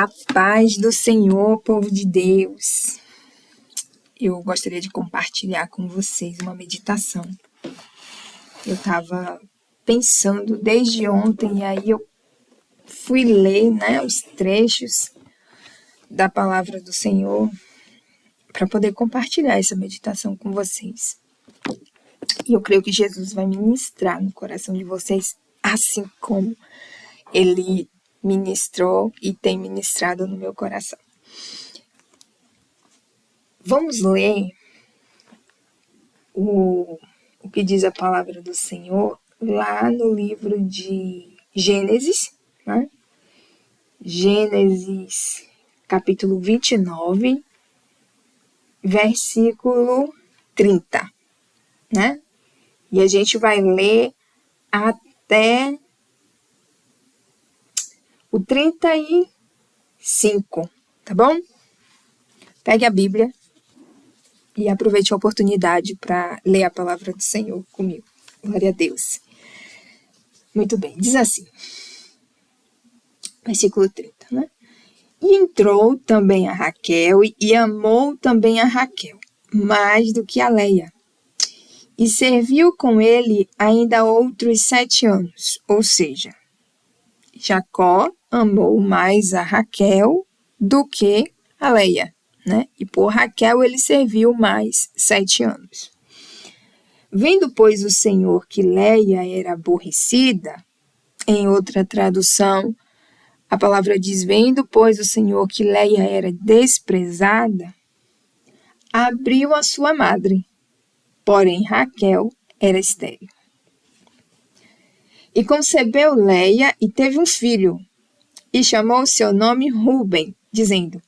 A paz do Senhor, povo de Deus. Eu gostaria de compartilhar com vocês uma meditação. Eu estava pensando desde ontem, e aí eu fui ler, os trechos da palavra do Senhor para poder compartilhar essa meditação com vocês. E eu creio que Jesus vai ministrar no coração de vocês, assim como Ele ministrou e tem ministrado no meu coração. Vamos ler o que diz a palavra do Senhor lá no livro de Gênesis, né? Gênesis capítulo 29, versículo 30, né? E a gente vai ler até o 35, tá bom? Pegue a Bíblia e aproveite a oportunidade para ler a palavra do Senhor comigo. Glória a Deus. Muito bem, diz assim, versículo 30, né? E entrou também a Raquel e amou também a Raquel, mais do que a Leia. E serviu com ele ainda outros 7 anos, ou seja, Jacó amou mais a Raquel do que a Leia, né? E por Raquel ele serviu mais 7 anos. Vendo, pois, o Senhor que Leia era aborrecida, em outra tradução, a palavra diz, vendo, pois, o Senhor que Leia era desprezada, abriu a sua madre, porém Raquel era estéril. E concebeu Leia e teve um filho, e chamou seu nome Ruben, dizendo,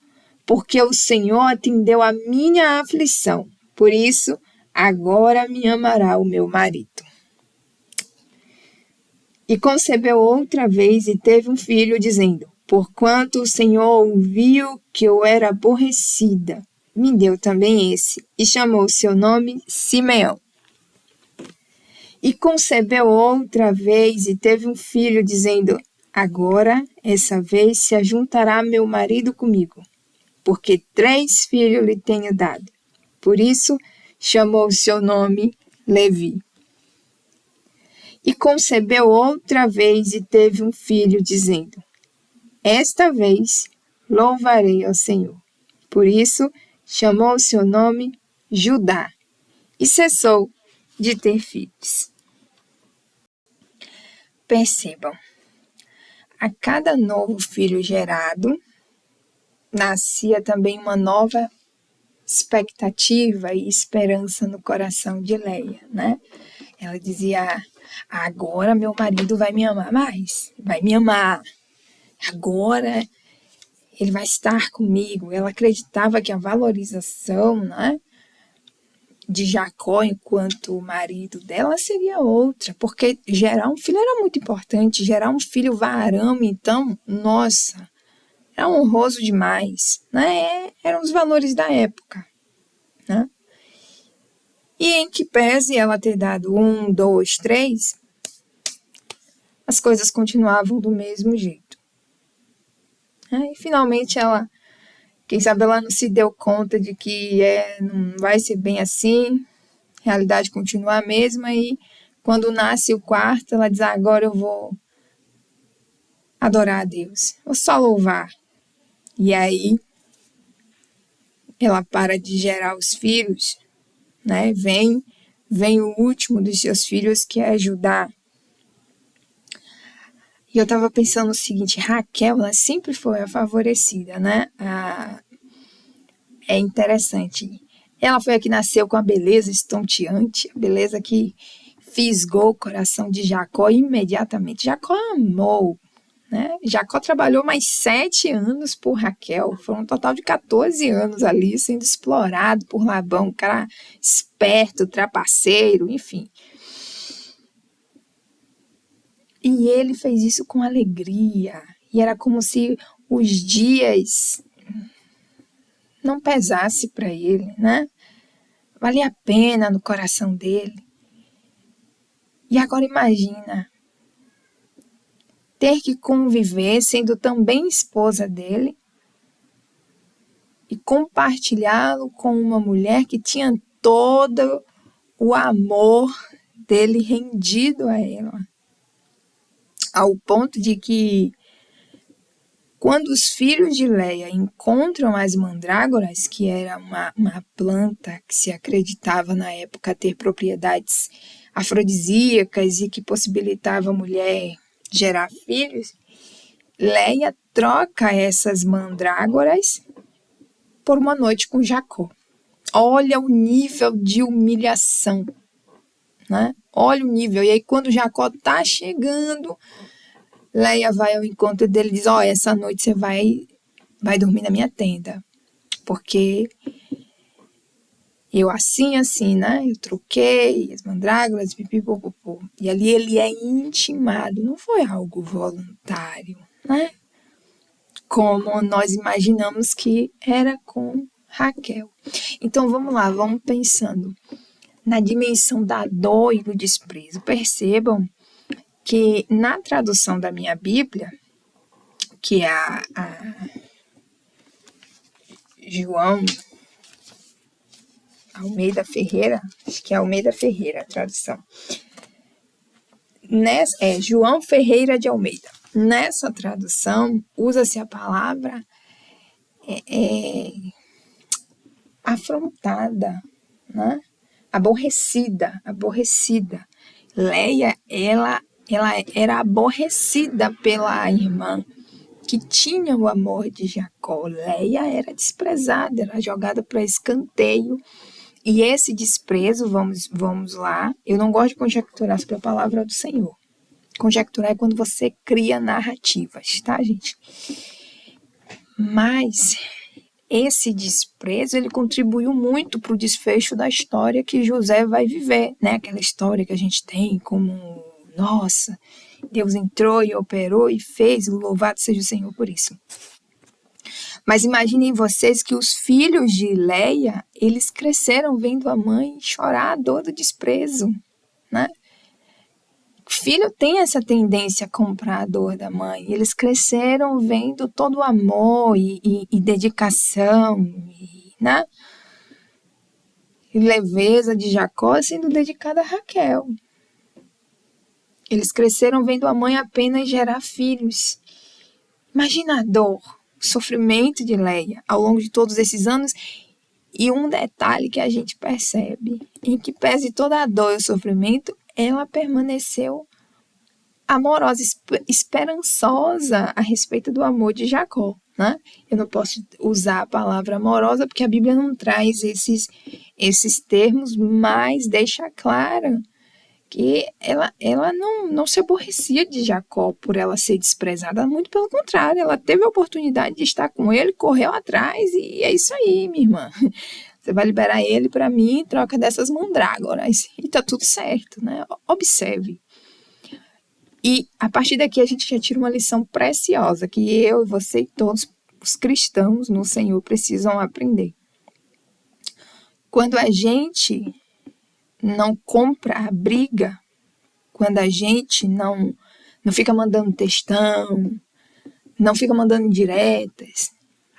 porque o Senhor atendeu a minha aflição, por isso agora me amará o meu marido. E concebeu outra vez e teve um filho, dizendo, porquanto o Senhor ouviu que eu era aborrecida, me deu também esse, e chamou seu nome Simeão. E concebeu outra vez e teve um filho, dizendo, agora, essa vez, se ajuntará meu marido comigo, porque 3 filhos lhe tenho dado. Por isso, chamou seu nome Levi. E concebeu outra vez e teve um filho, dizendo, esta vez louvarei ao Senhor. Por isso, chamou seu nome Judá. E cessou de ter filhos. Percebam, a cada novo filho gerado, nascia também uma nova expectativa e esperança no coração de Leia, né? Ela dizia, agora meu marido vai me amar mais, vai me amar, agora ele vai estar comigo. Ela acreditava que a valorização, né, de Jacó enquanto marido dela seria outra, porque gerar um filho era muito importante, gerar um filho varão, então, nossa, era honroso demais, né? Eram os valores da época, né? E em que pese ela ter dado 1, 2, 3, as coisas continuavam do mesmo jeito. E finalmente ela, quem sabe ela não se deu conta de que não vai ser bem assim, a realidade continua a mesma, e quando nasce o quarto, ela diz, agora eu vou adorar a Deus, vou só louvar. E aí, ela para de gerar os filhos, né? Vem o último dos seus filhos, que é Judá. E eu estava pensando o seguinte, Raquel, ela sempre foi a favorecida, né? É interessante. Ela foi a que nasceu com a beleza estonteante, a beleza que fisgou o coração de Jacó imediatamente. Jacó amou, né? Jacó trabalhou mais 7 anos por Raquel, foram um total de 14 anos ali sendo explorado por Labão, um cara esperto, trapaceiro, enfim. E ele fez isso com alegria, e era como se os dias não pesasse para ele, né? Valia a pena no coração dele. E agora imagina, ter que conviver, sendo também esposa dele, e compartilhá-lo com uma mulher que tinha todo o amor dele rendido a ela. Ao ponto de que, quando os filhos de Leia encontram as mandrágoras, que era uma planta que se acreditava na época ter propriedades afrodisíacas e que possibilitava a mulher gerar filhos, Leia troca essas mandrágoras por uma noite com Jacó. Olha o nível de humilhação, né? Olha o nível. E aí, quando Jacó está chegando, Leia vai ao encontro dele e diz: essa noite você vai dormir na minha tenda, porque eu assim, né? Eu troquei as mandrágoras, pipipopopô. E ali ele é intimado, não foi algo voluntário, né? Como nós imaginamos que era com Raquel. Então vamos lá, vamos pensando na dimensão da dor e do desprezo. Percebam que na tradução da minha Bíblia, que é a João Almeida Ferreira, acho que é Almeida Ferreira a tradução. João Ferreira de Almeida. Nessa tradução, usa-se a palavra afrontada, né? Aborrecida. Leia, ela era aborrecida pela irmã que tinha o amor de Jacó. Leia era desprezada, era jogada para escanteio. E esse desprezo, vamos lá, eu não gosto de conjecturar sobre a palavra do Senhor. Conjecturar é quando você cria narrativas, tá, gente? Mas esse desprezo, ele contribuiu muito para o desfecho da história que José vai viver, né? Aquela história que a gente tem como, nossa, Deus entrou e operou e fez, louvado seja o Senhor por isso. Mas imaginem vocês que os filhos de Leia, eles cresceram vendo a mãe chorar a dor do desprezo, né? O filho tem essa tendência a comprar a dor da mãe. Eles cresceram vendo todo o amor e dedicação, né? E leveza de Jacó sendo dedicada a Raquel. Eles cresceram vendo a mãe apenas gerar filhos. Imagina a dor, o sofrimento de Leia ao longo de todos esses anos. E um detalhe que a gente percebe, em que pese toda a dor e o sofrimento, ela permaneceu amorosa, esperançosa a respeito do amor de Jacó, né? Eu não posso usar a palavra amorosa porque a Bíblia não traz esses termos, mas deixa claro que ela não se aborrecia de Jacó por ela ser desprezada, muito pelo contrário, ela teve a oportunidade de estar com ele, correu atrás e é isso aí, minha irmã. Você vai liberar ele para mim em troca dessas mandrágoras e tá tudo certo, né? Observe. E a partir daqui a gente já tira uma lição preciosa que eu e você e todos os cristãos no Senhor precisam aprender. Quando a gente não compra a briga, quando a gente não fica mandando textão, não fica mandando indiretas,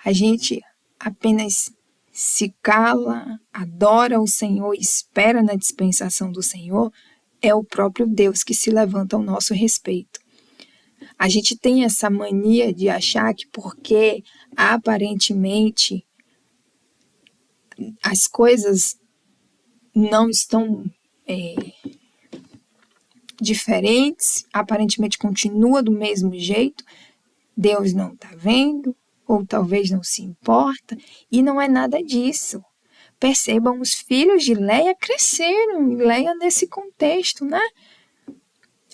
a gente apenas se cala, adora o Senhor e espera na dispensação do Senhor, é o próprio Deus que se levanta ao nosso respeito. A gente tem essa mania de achar que porque aparentemente as coisas não estão diferentes, aparentemente continua do mesmo jeito, Deus não está vendo, ou talvez não se importa, e não é nada disso. Percebam, os filhos de Leia cresceram, e Leia nesse contexto, né?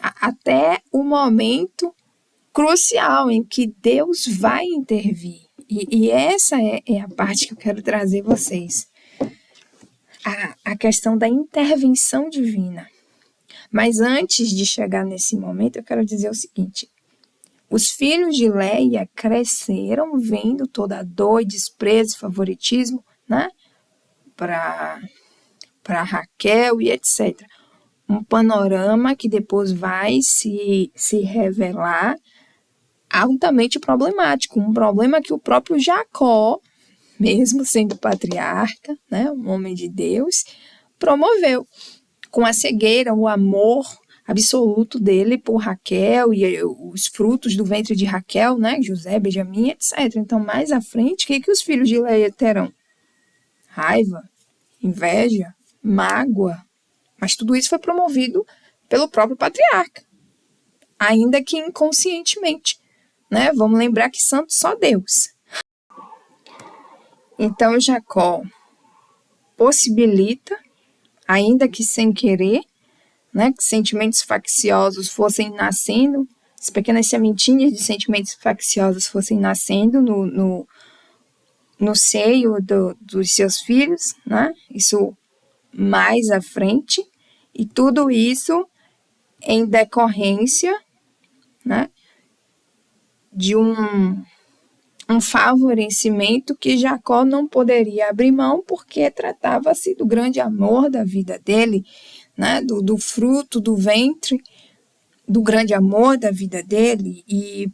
Até o momento crucial em que Deus vai intervir. E essa é a parte que eu quero trazer vocês. A questão da intervenção divina. Mas antes de chegar nesse momento, eu quero dizer o seguinte. Os filhos de Leia cresceram vendo toda a dor, desprezo, favoritismo, né? Para Raquel e etc. Um panorama que depois vai se revelar altamente problemático. Um problema que o próprio Jacó, mesmo sendo patriarca, né, um homem de Deus, promoveu com a cegueira, o amor absoluto dele por Raquel e os frutos do ventre de Raquel, né, José, Benjamim, etc. Então, mais à frente, o que os filhos de Leia terão? Raiva, inveja, mágoa. Mas tudo isso foi promovido pelo próprio patriarca, ainda que inconscientemente, né? Vamos lembrar que santo só Deus. Então, Jacó possibilita, ainda que sem querer, né, que sentimentos facciosos fossem nascendo, as pequenas sementinhas de sentimentos facciosos fossem nascendo no seio dos seus filhos, né? Isso mais à frente, e tudo isso em decorrência, né, de um favorecimento que Jacó não poderia abrir mão, porque tratava-se do grande amor da vida dele, né, do fruto do ventre, do grande amor da vida dele, e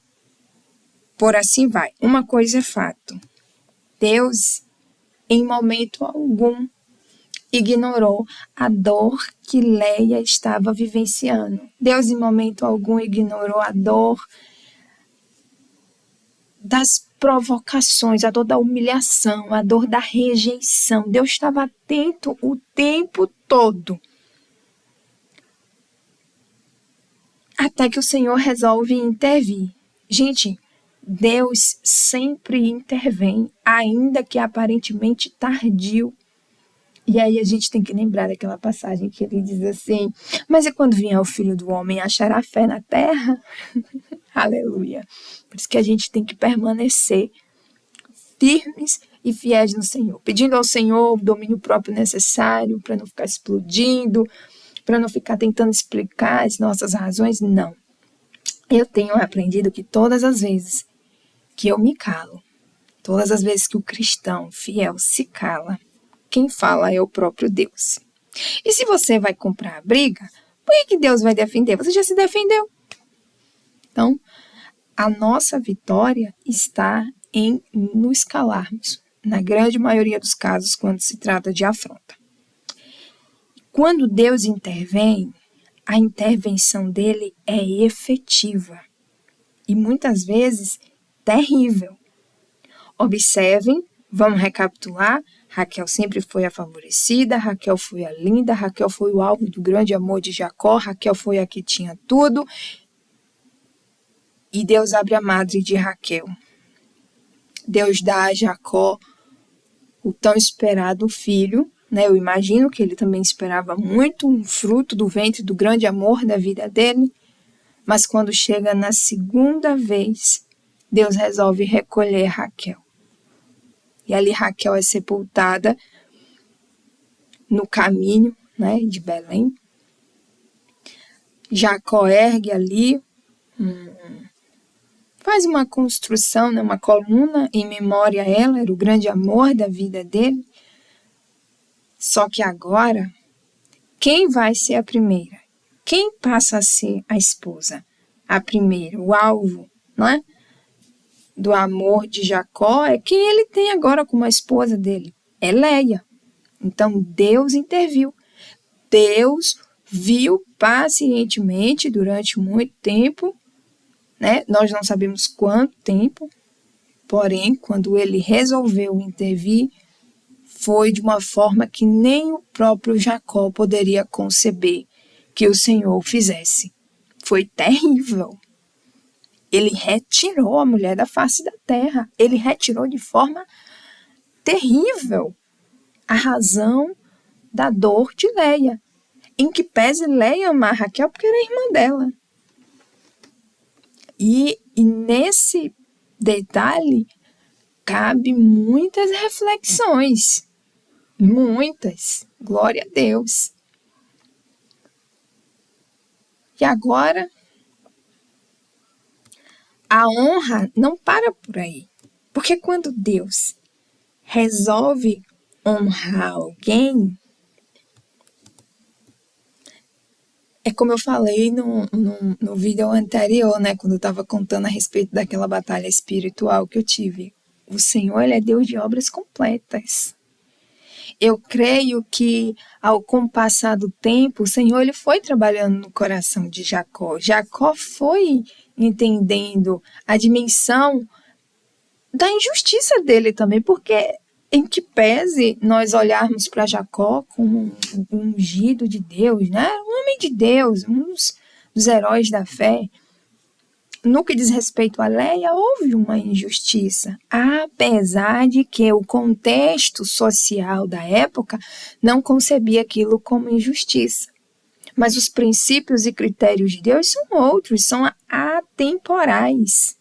por assim vai. Uma coisa é fato: Deus, em momento algum, ignorou a dor que Leia estava vivenciando. Deus, em momento algum, ignorou a dor das provocações, a dor da humilhação, a dor da rejeição. Deus estava atento o tempo todo. Até que o Senhor resolve intervir. Gente, Deus sempre intervém, ainda que aparentemente tardio. E aí a gente tem que lembrar daquela passagem que ele diz assim: mas e quando vier o Filho do Homem, achará fé na terra? Aleluia. Por isso que a gente tem que permanecer firmes e fiéis no Senhor, pedindo ao Senhor o domínio próprio necessário para não ficar explodindo, para não ficar tentando explicar as nossas razões. Não. Eu tenho aprendido que todas as vezes que eu me calo, todas as vezes que o cristão fiel se cala, quem fala é o próprio Deus. E se você vai comprar a briga, por que Deus vai defender? Você já se defendeu. Então, a nossa vitória está em nos calarmos, na grande maioria dos casos, quando se trata de afronta. Quando Deus intervém, a intervenção dele é efetiva e muitas vezes terrível. Observem, vamos recapitular: Raquel sempre foi a favorecida, Raquel foi a linda, Raquel foi o alvo do grande amor de Jacó, Raquel foi a que tinha tudo. E Deus abre a madre de Raquel. Deus dá a Jacó o tão esperado filho, né? Eu imagino que ele também esperava muito um fruto do ventre do grande amor da vida dele, mas quando chega na segunda vez, Deus resolve recolher Raquel. E ali Raquel é sepultada no caminho, né, de Belém. Jacó ergue ali, faz uma construção, né, uma coluna em memória a ela, era o grande amor da vida dele. Só que agora, quem vai ser a primeira? Quem passa a ser a esposa? A primeira, o alvo, né, do amor de Jacó é quem ele tem agora como a esposa dele, é Leia. Então Deus interviu. Deus viu pacientemente durante muito tempo, né? Nós não sabemos quanto tempo, porém, quando ele resolveu intervir, foi de uma forma que nem o próprio Jacó poderia conceber que o Senhor fizesse. Foi terrível. Ele retirou a mulher da face da terra. Ele retirou de forma terrível a razão da dor de Leia. Em que pese Leia amar Raquel porque era irmã dela. E nesse detalhe cabe muitas reflexões. Muitas. Glória a Deus. E agora, a honra não para por aí. Porque quando Deus resolve honrar alguém, é como eu falei no vídeo anterior, né? Quando eu estava contando a respeito daquela batalha espiritual que eu tive O Senhor, Ele é Deus de obras completas. Eu creio que, com o passar do tempo, o Senhor ele foi trabalhando no coração de Jacó. Jacó foi entendendo a dimensão da injustiça dele também, porque em que pese nós olharmos para Jacó como um ungido de Deus, né? Um homem de Deus, um dos heróis da fé, no que diz respeito a Leia, houve uma injustiça, apesar de que o contexto social da época não concebia aquilo como injustiça. Mas os princípios e critérios de Deus são outros, são atemporais.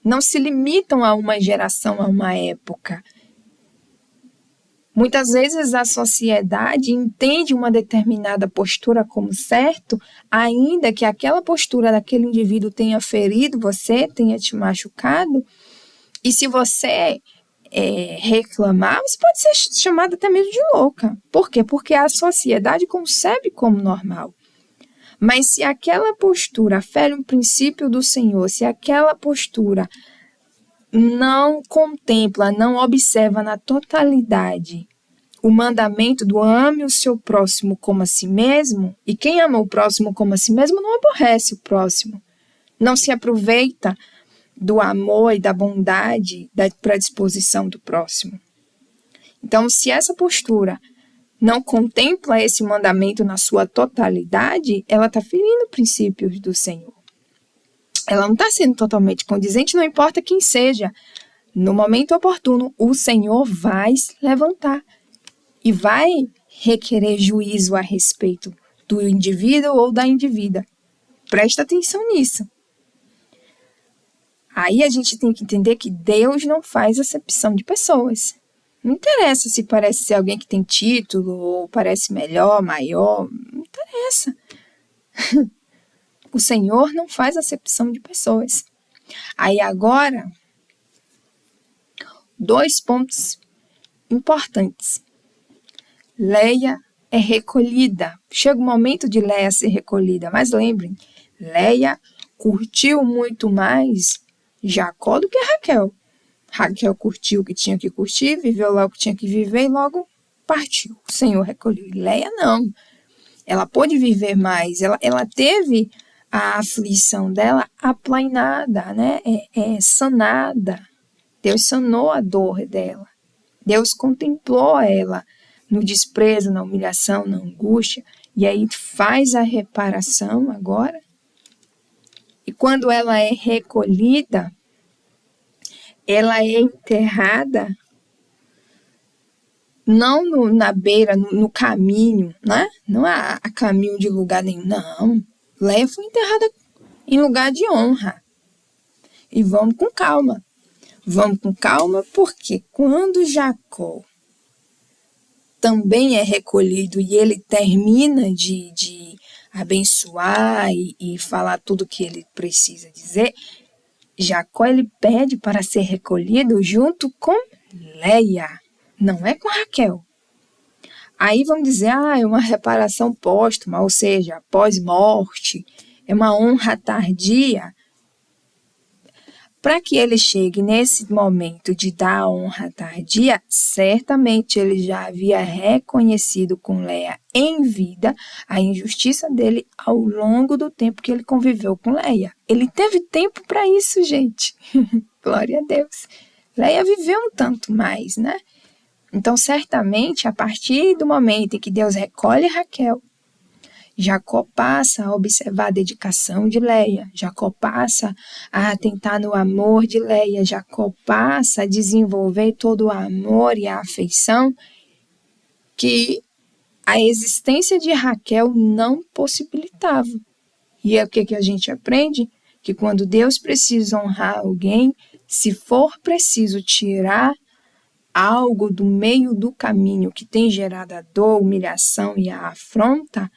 Não se limitam a uma geração, a uma época. Muitas vezes a sociedade entende uma determinada postura como certo, ainda que aquela postura daquele indivíduo tenha ferido você, tenha te machucado, e se você reclamar, você pode ser chamada até mesmo de louca. Por quê? Porque a sociedade concebe como normal. Mas se aquela postura fere um princípio do Senhor, se aquela postura não contempla, não observa na totalidade o mandamento do ame o seu próximo como a si mesmo, e quem ama o próximo como a si mesmo não aborrece o próximo, não se aproveita do amor e da bondade, da predisposição do próximo. Então, se essa postura não contempla esse mandamento na sua totalidade, ela está ferindo princípios do Senhor. Ela não está sendo totalmente condizente, não importa quem seja. No momento oportuno, o Senhor vai se levantar e vai requerer juízo a respeito do indivíduo ou da indivídua. Presta atenção nisso. Aí a gente tem que entender que Deus não faz acepção de pessoas. Não interessa se parece ser alguém que tem título, ou parece melhor, maior, não interessa. O Senhor não faz acepção de pessoas. Aí agora, 2 pontos importantes. Leia é recolhida. Chega o momento de Leia ser recolhida, mas lembrem, Leia curtiu muito mais Jacó do que Raquel. Raquel curtiu o que tinha que curtir, viveu lá o que tinha que viver e logo partiu. O Senhor recolheu. E Leia não. Ela pôde viver mais. Ela teve a aflição dela aplainada, né? Sanada. Deus sanou a dor dela. Deus contemplou ela no desprezo, na humilhação, na angústia. E aí faz a reparação agora. E quando ela é recolhida, ela é enterrada não na beira, no caminho, né? Não a caminho de lugar nenhum, não. Leia foi enterrada em lugar de honra. E vamos com calma. Vamos com calma porque quando Jacó também é recolhido e ele termina de abençoar e falar tudo o que ele precisa dizer, Jacó ele pede para ser recolhido junto com Leia, não é com Raquel. Aí vamos dizer, é uma reparação póstuma, ou seja, pós-morte, é uma honra tardia. Para que ele chegue nesse momento de dar a honra tardia, certamente ele já havia reconhecido com Leia em vida a injustiça dele ao longo do tempo que ele conviveu com Leia. Ele teve tempo para isso, gente. Glória a Deus. Leia viveu um tanto mais, né? Então, certamente, a partir do momento em que Deus recolhe Raquel, Jacó passa a observar a dedicação de Leia, Jacó passa a atentar no amor de Leia, Jacó passa a desenvolver todo o amor e a afeição que a existência de Raquel não possibilitava. E é o que a gente aprende? Que quando Deus precisa honrar alguém, se for preciso tirar algo do meio do caminho que tem gerado a dor, humilhação e a afronta,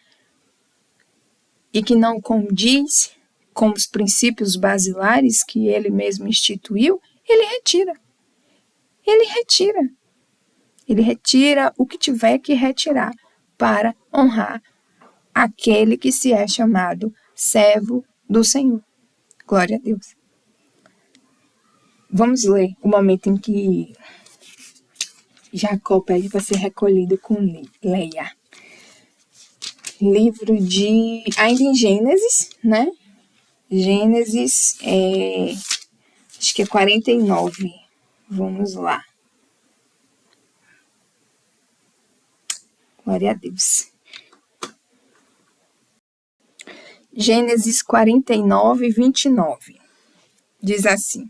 e que não condiz com os princípios basilares que ele mesmo instituiu, ele retira. Ele retira. Ele retira o que tiver que retirar para honrar aquele que se é chamado servo do Senhor. Glória a Deus. Vamos ler o momento em que Jacó pede para ser recolhido com Leia. Livro de... ainda em Gênesis, né? Gênesis, acho que é 49. Vamos lá. Glória a Deus. Gênesis 49, 29. Diz assim: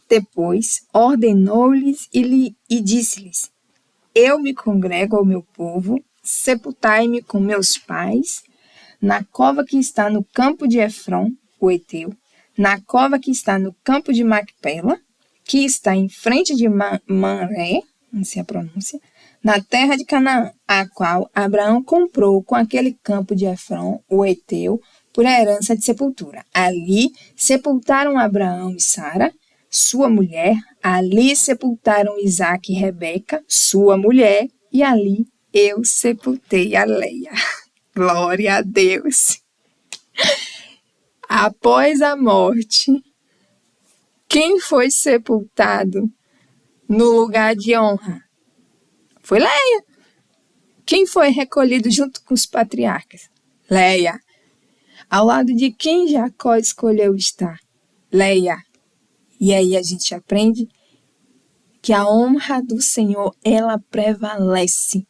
Depois ordenou-lhes e disse-lhes: Eu me congrego ao meu povo, sepultai-me com meus pais, na cova que está no campo de Efron, o Eteu, na cova que está no campo de Macpela, que está em frente de Manré, não sei a pronúncia, na terra de Canaã, a qual Abraão comprou com aquele campo de Efron, o Eteu, por herança de sepultura. Ali sepultaram Abraão e Sara, sua mulher, ali sepultaram Isaque e Rebeca, sua mulher, e ali eu sepultei a Leia. Glória a Deus! Após a morte, quem foi sepultado no lugar de honra? Foi Leia. Quem foi recolhido junto com os patriarcas? Leia. Ao lado de quem Jacó escolheu estar? Leia. E aí a gente aprende que a honra do Senhor, ela prevalece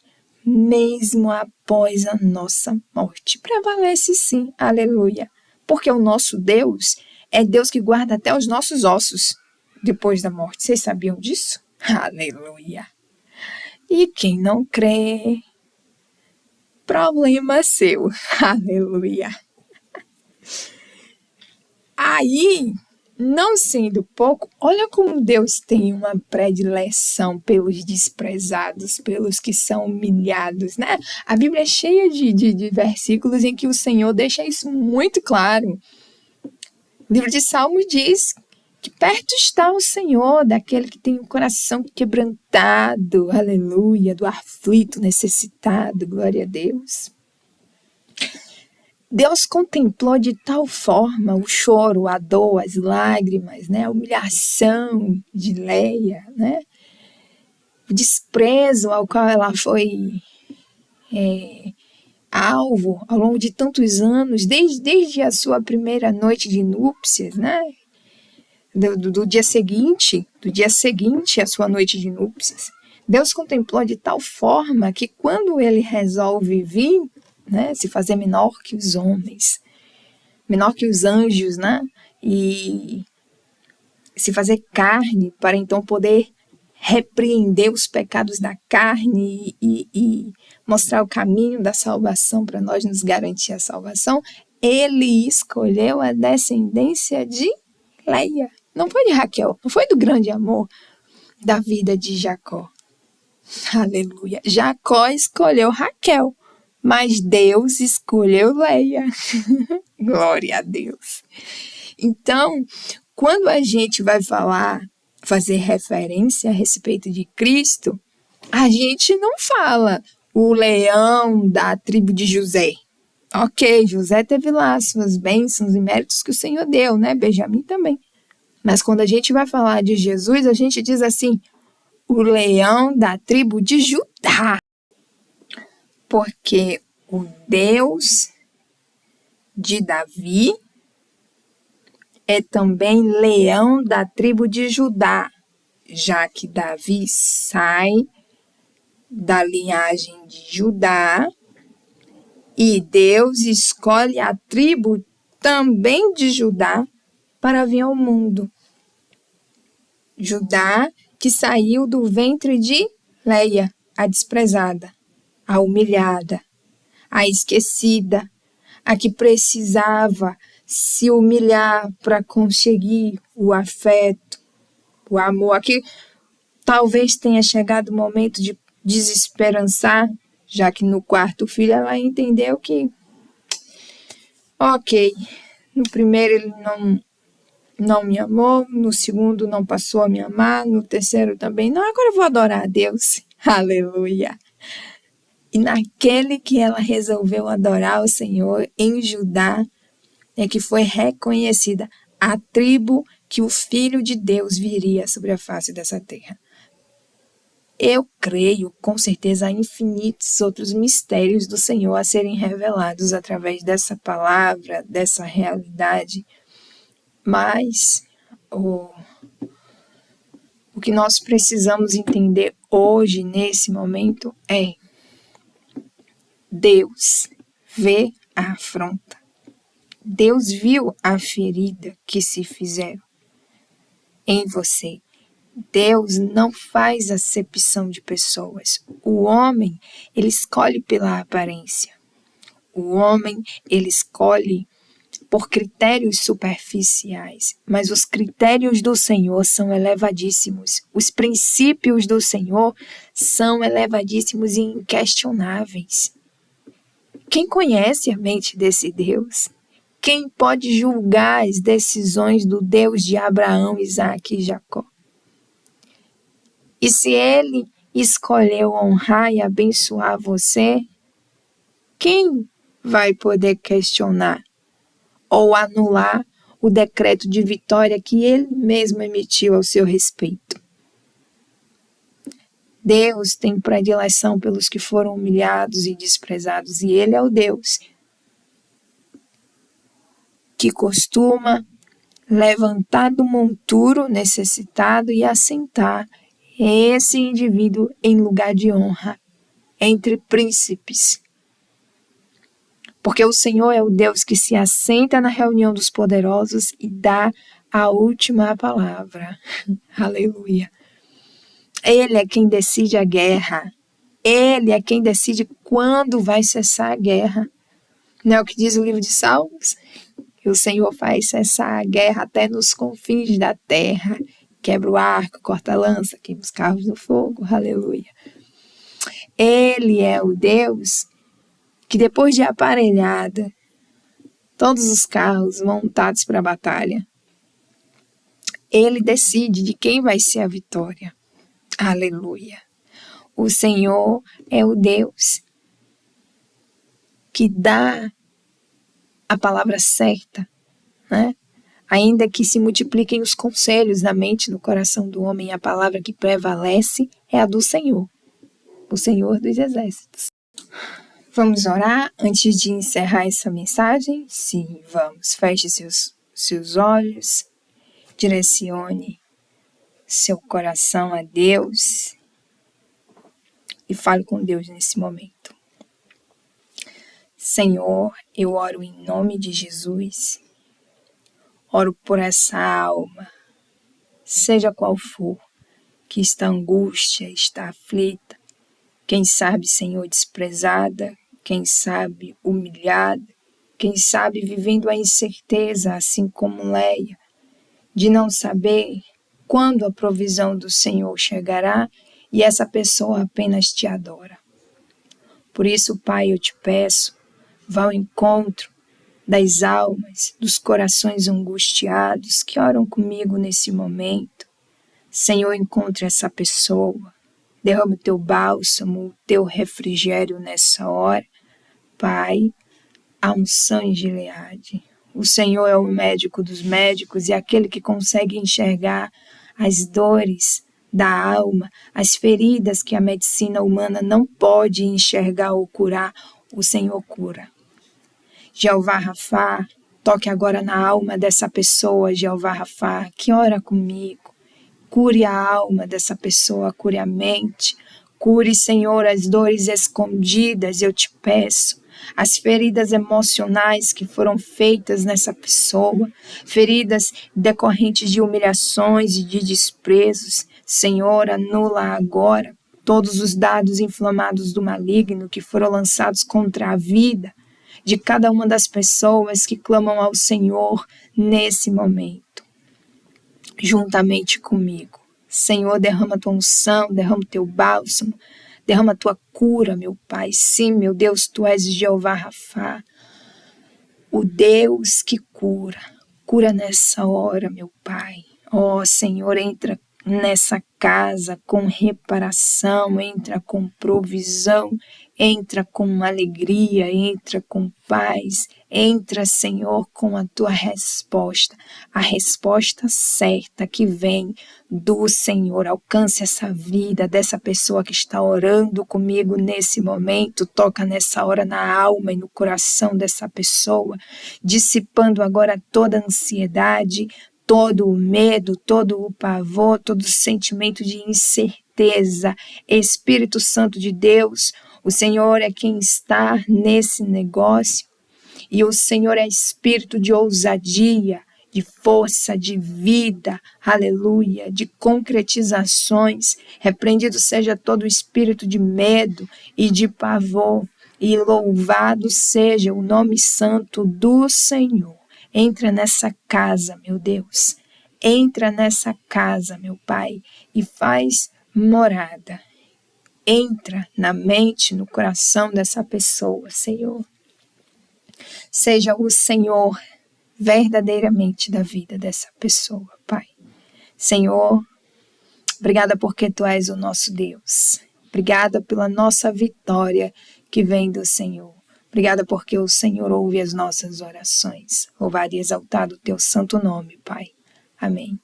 mesmo após a nossa morte. Prevalece sim, aleluia. Porque o nosso Deus é Deus que guarda até os nossos ossos depois da morte. Vocês sabiam disso? Aleluia. E quem não crê, problema seu. Aleluia. Aí, não sendo pouco, olha como Deus tem uma predileção pelos desprezados, pelos que são humilhados, né? A Bíblia é cheia de versículos em que o Senhor deixa isso muito claro. O livro de Salmos diz que perto está o Senhor daquele que tem o coração quebrantado, aleluia, do aflito, necessitado, glória a Deus. Deus contemplou de tal forma o choro, a dor, as lágrimas, né? A humilhação de Leia, né? O desprezo ao qual ela foi alvo ao longo de tantos anos, desde a sua primeira noite de núpcias, né? Do dia seguinte à sua noite de núpcias. Deus contemplou de tal forma que quando ele resolve vir, né, se fazer menor que os homens, menor que os anjos, né, e se fazer carne para então poder repreender os pecados da carne e mostrar o caminho da salvação para nós, nos garantir a salvação, ele escolheu a descendência de Leia. Não foi de Raquel, não foi do grande amor da vida de Jacó. Aleluia. Jacó escolheu Raquel, mas Deus escolheu Leia. Glória a Deus. Então, quando a gente vai fazer referência a respeito de Cristo, a gente não fala o leão da tribo de José. Ok, José teve lá suas bênçãos e méritos que o Senhor deu, né? Benjamim também. Mas quando a gente vai falar de Jesus, a gente diz assim, o leão da tribo de Judá. Porque o Deus de Davi é também leão da tribo de Judá, já que Davi sai da linhagem de Judá e Deus escolhe a tribo também de Judá para vir ao mundo. Judá que saiu do ventre de Leia, a desprezada, a humilhada, a esquecida, a que precisava se humilhar para conseguir o afeto, o amor. Aqui talvez tenha chegado o momento de desesperançar, já que no quarto filho ela entendeu que, ok, no primeiro ele não me amou, no segundo não passou a me amar, no terceiro também não, agora eu vou adorar a Deus. Aleluia! E naquele que ela resolveu adorar o Senhor, em Judá, é que foi reconhecida a tribo que o Filho de Deus viria sobre a face dessa terra. Eu creio, com certeza, há infinitos outros mistérios do Senhor a serem revelados através dessa palavra, dessa realidade, mas o que nós precisamos entender hoje, nesse momento, é: Deus vê a afronta. Deus viu a ferida que se fizeram em você. Deus não faz acepção de pessoas. O homem, ele escolhe pela aparência. O homem, ele escolhe por critérios superficiais, mas os critérios do Senhor são elevadíssimos. Os princípios do Senhor são elevadíssimos e inquestionáveis. Quem conhece a mente desse Deus? Quem pode julgar as decisões do Deus de Abraão, Isaque e Jacó? E se ele escolheu honrar e abençoar você, quem vai poder questionar ou anular o decreto de vitória que ele mesmo emitiu ao seu respeito? Deus tem predileção pelos que foram humilhados e desprezados, e ele é o Deus que costuma levantar do monturo necessitado e assentar esse indivíduo em lugar de honra entre príncipes. Porque o Senhor é o Deus que se assenta na reunião dos poderosos e dá a última palavra. Aleluia. Ele é quem decide a guerra. Ele é quem decide quando vai cessar a guerra. Não é o que diz o livro de Salmos? Que o Senhor faz cessar a guerra até nos confins da terra. Quebra o arco, corta a lança, queima os carros no fogo. Aleluia. Ele é o Deus que, depois de aparelhada, todos os carros montados para a batalha, ele decide de quem vai ser a vitória. Aleluia. O Senhor é o Deus que dá a palavra certa, né? Ainda que se multipliquem os conselhos na mente e no coração do homem, a palavra que prevalece é a do Senhor, o Senhor dos Exércitos. Vamos orar antes de encerrar essa mensagem? Sim, vamos. Feche seus olhos, direcione seu coração a Deus e fale com Deus nesse momento. Senhor, eu oro em nome de Jesus. Oro por essa alma, seja qual for, que está angústia, está aflita, quem sabe, Senhor, desprezada, quem sabe humilhada, quem sabe vivendo a incerteza, assim como Leia, de não saber quando a provisão do Senhor chegará e essa pessoa apenas te adora. Por isso, Pai, eu te peço, vá ao encontro das almas, dos corações angustiados que oram comigo nesse momento. Senhor, encontre essa pessoa, derrama o teu bálsamo, o teu refrigério nessa hora. Pai, a unção em Gileade. O Senhor é o médico dos médicos e aquele que consegue enxergar as dores da alma, as feridas que a medicina humana não pode enxergar ou curar, o Senhor cura. Jeová Rafá, toque agora na alma dessa pessoa, Jeová Rafá, que ora comigo. Cure a alma dessa pessoa, cure a mente. Cure, Senhor, as dores escondidas, eu te peço. As feridas emocionais que foram feitas nessa pessoa, feridas decorrentes de humilhações e de desprezos. Senhor, anula agora todos os dados inflamados do maligno que foram lançados contra a vida de cada uma das pessoas que clamam ao Senhor nesse momento, juntamente comigo. Senhor, derrama tua unção, derrama teu bálsamo, derrama tua cura, meu Pai. Sim, meu Deus, tu és Jeová Rafá, o Deus que cura. Cura nessa hora, meu Pai. Ó Senhor, entra nessa casa com reparação, entra com provisão, Entra com alegria, entra com paz, entra, Senhor, com a tua resposta, a resposta certa que vem do Senhor. Alcance essa vida dessa pessoa que está orando comigo nesse momento, toca nessa hora na alma e no coração dessa pessoa, dissipando agora toda a ansiedade, todo o medo, todo o pavor, todo o sentimento de incerteza. Espírito Santo de Deus, o Senhor é quem está nesse negócio e o Senhor é espírito de ousadia, de força, de vida, aleluia, de concretizações. Repreendido seja todo espírito de medo e de pavor e louvado seja o nome santo do Senhor. Entra nessa casa, meu Deus, entra nessa casa, meu Pai, e faz morada. Entra na mente, no coração dessa pessoa, Senhor. Seja o Senhor verdadeiramente da vida dessa pessoa, Pai. Senhor, obrigada porque Tu és o nosso Deus. Obrigada pela nossa vitória que vem do Senhor. Obrigada porque o Senhor ouve as nossas orações. Louvado e exaltado o Teu santo nome, Pai. Amém.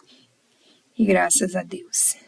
E graças a Deus.